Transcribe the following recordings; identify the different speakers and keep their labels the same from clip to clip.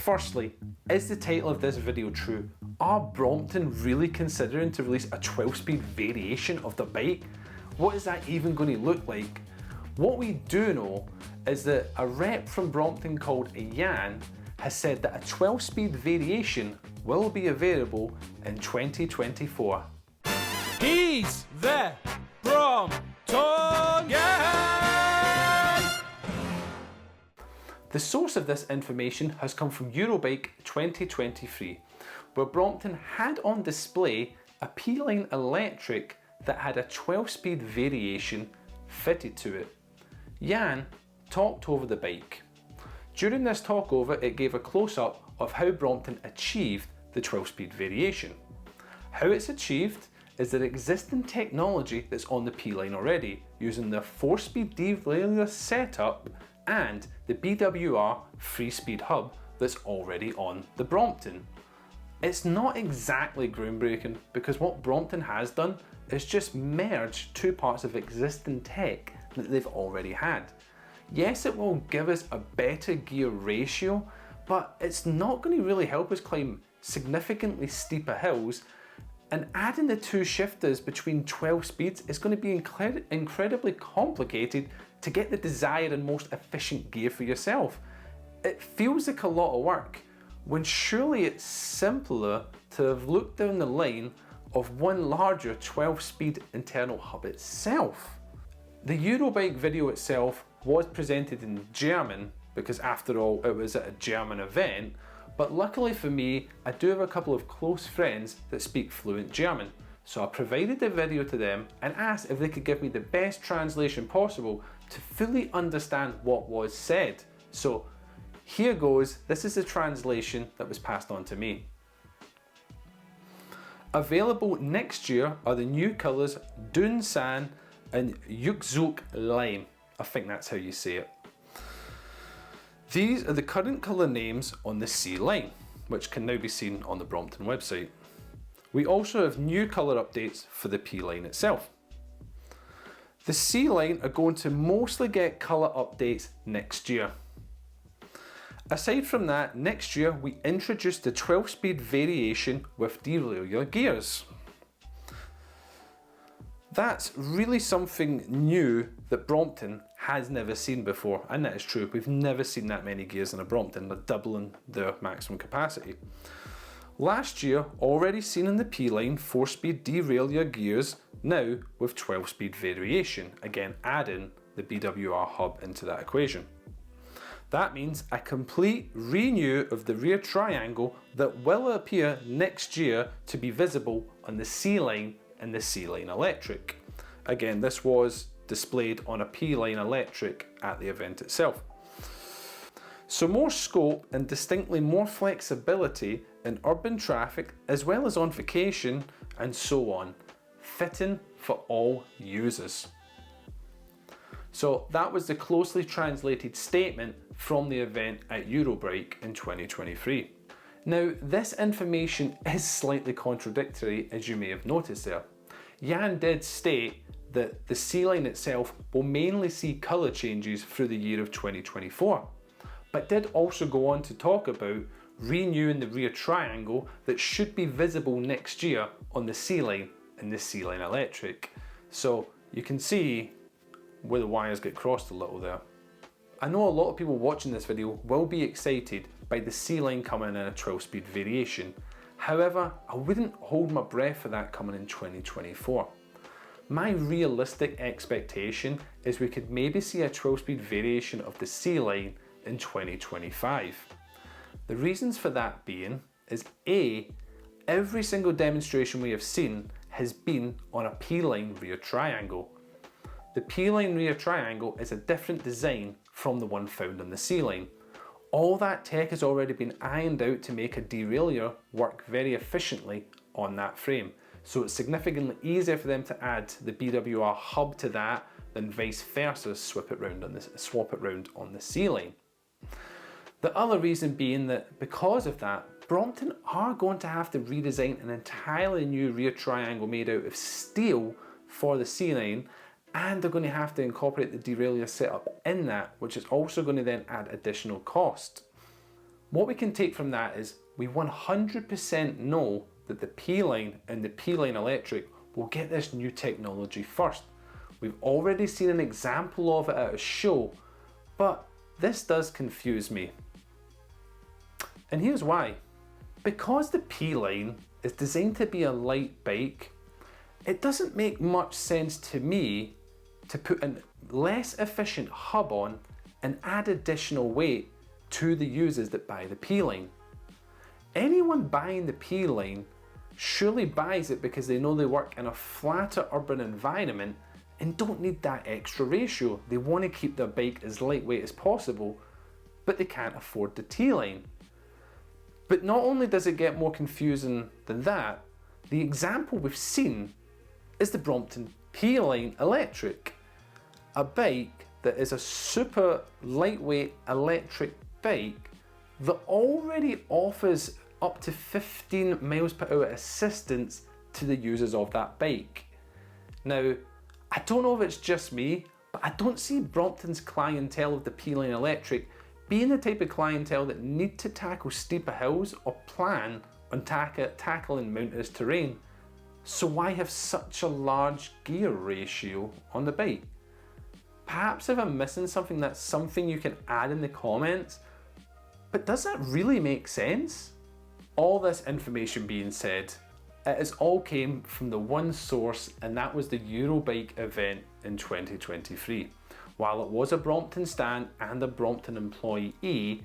Speaker 1: Firstly, is the title of this video true? Are Brompton really considering to release a 12-speed variation of the bike? What is that even going to look like? What we do know is that a rep from Brompton called Jan has said that a 12-speed variation will be available in 2024.
Speaker 2: He's the Brompton Guy!
Speaker 1: The source of this information has come from Eurobike 2023, where Brompton had on display a P-Line electric that had a 12-speed variation fitted to it. Jan talked over the bike. During this talk over, it gave a close-up of how Brompton achieved the 12-speed variation. How it's achieved is the existing technology that's on the P-Line already, using the 4-speed derailleur setup and the BWR 3-speed hub that's already on the Brompton. It's not exactly groundbreaking because what Brompton has done is just merge two parts of existing tech that they've already had. Yes, it will give us a better gear ratio, but it's not going to really help us climb significantly steeper hills, and adding the two shifters between 12 speeds is going to be incredibly complicated to get the desired and most efficient gear for yourself. It feels like a lot of work, when surely it's simpler to have looked down the line of one larger 12-speed internal hub itself. The Eurobike video itself was presented in German because after all it was at a German event, but luckily for me I do have a couple of close friends that speak fluent German, so I provided the video to them and asked if they could give me the best translation possible to fully understand what was said. So here goes, this is the translation that was passed on to me. Available next year are the new colours Dun San and Yuxuk Lime. I think that's how you say it. These are the current colour names on the C line, which can now be seen on the Brompton website. We also have new colour updates for the P line itself. The C line are going to mostly get colour updates next year. Aside from that, next year we introduced the 12-speed variation with derailleur gears. That's really something new that Brompton has never seen before, and that is true. We've never seen that many gears in a Brompton, they're doubling their maximum capacity. Last year, already seen in the P-Line 4-speed derailleur gears, now with 12-speed variation, again adding the BWR hub into that equation. That means a complete renew of the rear triangle that will appear next year to be visible on the C-Line and the C-Line electric. Again, this was displayed on a P-Line electric at the event itself. So more scope and distinctly more flexibility in urban traffic as well as on vacation and so on, fitting for all users. So that was the closely translated statement from the event at Eurobike in 2023. Now, this information is slightly contradictory, as you may have noticed there. Jan did state that the C-Line itself will mainly see colour changes through the year of 2024, but did also go on to talk about renewing the rear triangle that should be visible next year on the C-Line and the C-Line electric. So you can see where the wires get crossed a little there. I know a lot of people watching this video will be excited by the C-Line coming in a 12-speed variation. However, I wouldn't hold my breath for that coming in 2024. My realistic expectation is we could maybe see a 12-speed variation of the C-Line in 2025. The reasons for that being is A, every single demonstration we have seen has been on a P-Line rear triangle. The P-Line rear triangle is a different design from the one found on the C-Line. All that tech has already been ironed out to make a derailleur work very efficiently on that frame. So it's significantly easier for them to add the BWR hub to that than vice versa swap it round on the C-Line. The other reason being that because of that, Brompton are going to have to redesign an entirely new rear triangle made out of steel for the C-Line, and they're going to have to incorporate the derailleur setup in that, which is also going to then add additional cost. What we can take from that is we 100% know that the P-Line and the P-Line Electric will get this new technology first. We've already seen an example of it at a show, but this does confuse me. And here's why. Because the P-Line is designed to be a light bike, it doesn't make much sense to me to put a less efficient hub on and add additional weight to the users that buy the P-Line. Anyone buying the P-Line surely buys it because they know they work in a flatter urban environment and don't need that extra ratio. They want to keep their bike as lightweight as possible, but they can't afford the T-Line. But not only does it get more confusing than that, the example we've seen is the Brompton P-Line Electric, a bike that is a super lightweight electric bike that already offers up to 15 miles per hour assistance to the users of that bike. Now, I don't know if it's just me, but I don't see Brompton's clientele of the P-Line Electric being the type of clientele that need to tackle steeper hills or plan on tackling mountainous terrain. So why have such a large gear ratio on the bike? Perhaps if I'm missing something, that's something you can add in the comments, but does that really make sense? All this information being said, it has all came from the one source, and that was the Eurobike event in 2023. While it was a Brompton stand and a Brompton employee,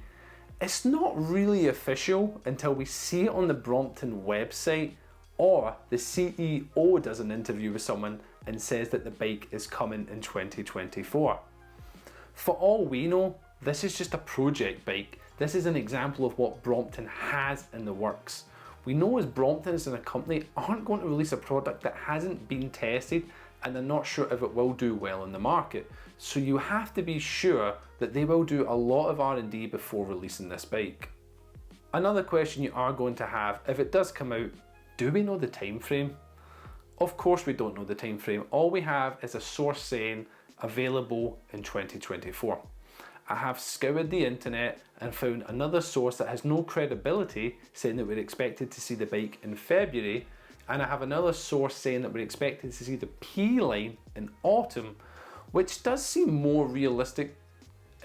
Speaker 1: it's not really official until we see it on the Brompton website or the CEO does an interview with someone and says that the bike is coming in 2024. For all we know, this is just a project bike. This is an example of what Brompton has in the works. We know as Brompton as a company aren't going to release a product that hasn't been tested and they're not sure if it will do well in the market. So you have to be sure that they will do a lot of R&D before releasing this bike. Another question you are going to have, if it does come out, do we know the time frame? Of course we don't know the time frame. All we have is a source saying available in 2024. I have scoured the internet and found another source that has no credibility saying that we're expected to see the bike in February, and I have another source saying that we're expected to see the P-Line in autumn, which does seem more realistic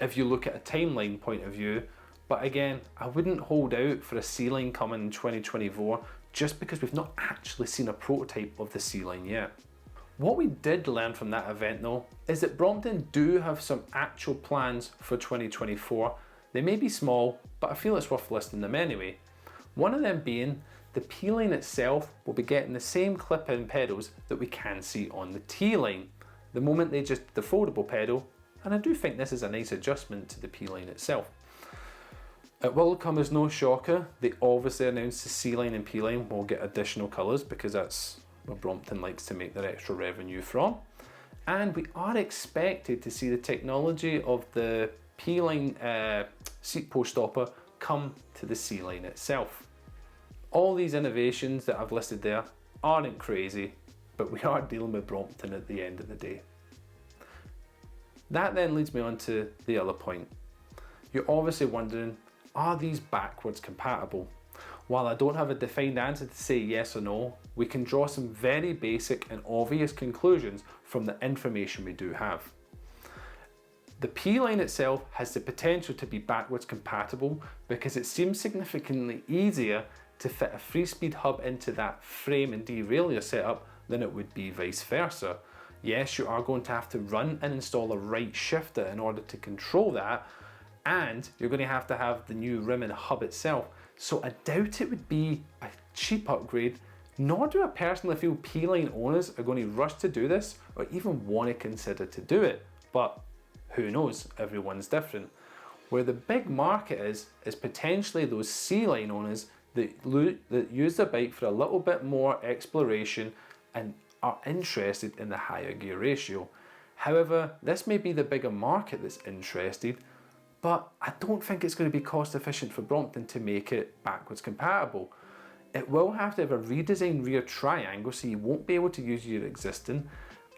Speaker 1: if you look at a timeline point of view. But again, I wouldn't hold out for a C-Line coming in 2024 just because we've not actually seen a prototype of the C-Line yet. What we did learn from that event though, is that Brompton do have some actual plans for 2024. They may be small, but I feel it's worth listing them anyway. One of them being, the P-Line itself will be getting the same clip-in pedals that we can see on the T-Line. The moment they just the foldable pedal, and I do think this is a nice adjustment to the P-Line itself. It will come as no shocker, they obviously announced the C-Line and P-Line will get additional colours because that's where Brompton likes to make their extra revenue from. And we are expected to see the technology of the P-Line seat post stopper come to the C-Line itself. All these innovations that I've listed there aren't crazy, but we are dealing with Brompton at the end of the day. That then leads me on to the other point. You're obviously wondering, are these backwards compatible? While I don't have a defined answer to say yes or no, we can draw some very basic and obvious conclusions from the information we do have. The P-Line itself has the potential to be backwards compatible because it seems significantly easier to fit a 3-speed hub into that frame and derailleur setup than it would be vice versa. Yes, you are going to have to run and install a right shifter in order to control that, and you're going to have the new rim and hub itself. So I doubt it would be a cheap upgrade, nor do I personally feel P-Line owners are going to rush to do this or even want to consider to do it. But who knows, everyone's different. Where the big market is potentially those C-Line owners that use the bike for a little bit more exploration and are interested in the higher gear ratio. However, this may be the bigger market that's interested, but I don't think it's going to be cost efficient for Brompton to make it backwards compatible. It will have to have a redesigned rear triangle, so you won't be able to use your existing.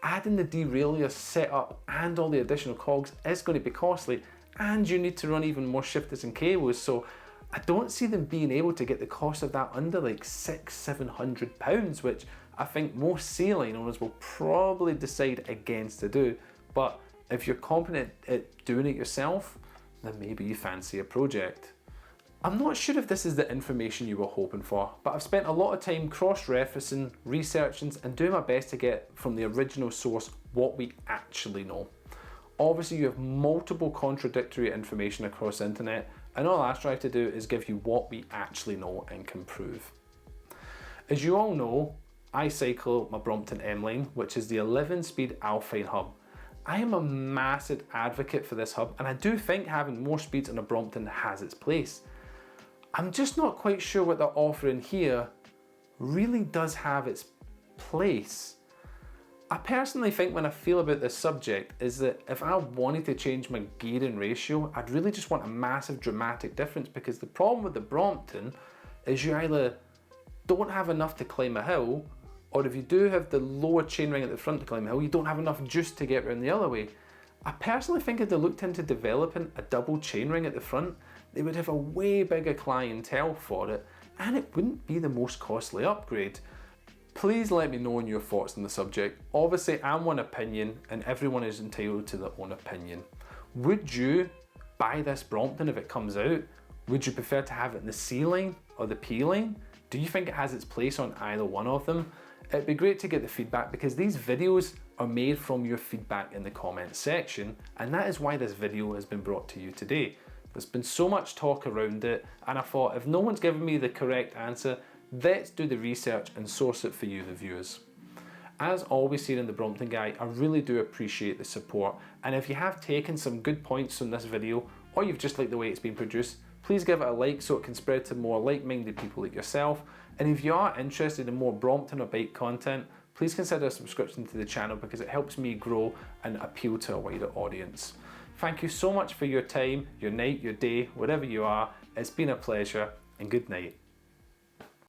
Speaker 1: Adding the derailleur setup and all the additional cogs is going to be costly, and you need to run even more shifters and cables. So I don't see them being able to get the cost of that under like £600-700, which I think most C-line owners will probably decide against to do. But if you're competent at doing it yourself, then maybe you fancy a project. I'm not sure if this is the information you were hoping for, but I've spent a lot of time cross-referencing, researching and doing my best to get from the original source what we actually know. Obviously you have multiple contradictory information across the internet, and all I strive to do is give you what we actually know and can prove. As you all know, I cycle my Brompton M-Line, which is the 11-speed Alpine hub. I am a massive advocate for this hub, and I do think having more speeds on a Brompton has its place. I'm just not quite sure what they're offering here really does have its place. I personally think when I feel about this subject is that if I wanted to change my gearing ratio, I'd really just want a massive dramatic difference, because the problem with the Brompton is you either don't have enough to climb a hill, or if you do have the lower chainring at the front to climb a hill, you don't have enough juice to get around the other way. I personally think if they looked into developing a double chainring at the front, they would have a way bigger clientele for it, and it wouldn't be the most costly upgrade. Please let me know on your thoughts on the subject. Obviously, I'm one opinion, and everyone is entitled to their own opinion. Would you buy this Brompton if it comes out? Would you prefer to have it in the C line or the P line? Do you think it has its place on either one of them? It'd be great to get the feedback, because these videos are made from your feedback in the comments section, and that is why this video has been brought to you today. There's been so much talk around it, and I thought if no one's given me the correct answer, let's do the research and source it for you, the viewers. As always here in the Brompton Guy, I really do appreciate the support, and if you have taken some good points from this video, or you've just liked the way it's been produced, please give it a like so it can spread to more like-minded people like yourself. And if you are interested in more Brompton or bike content, please consider a subscription to the channel, because it helps me grow and appeal to a wider audience. Thank you so much for your time, your night, your day, wherever you are. It's been a pleasure, and good night.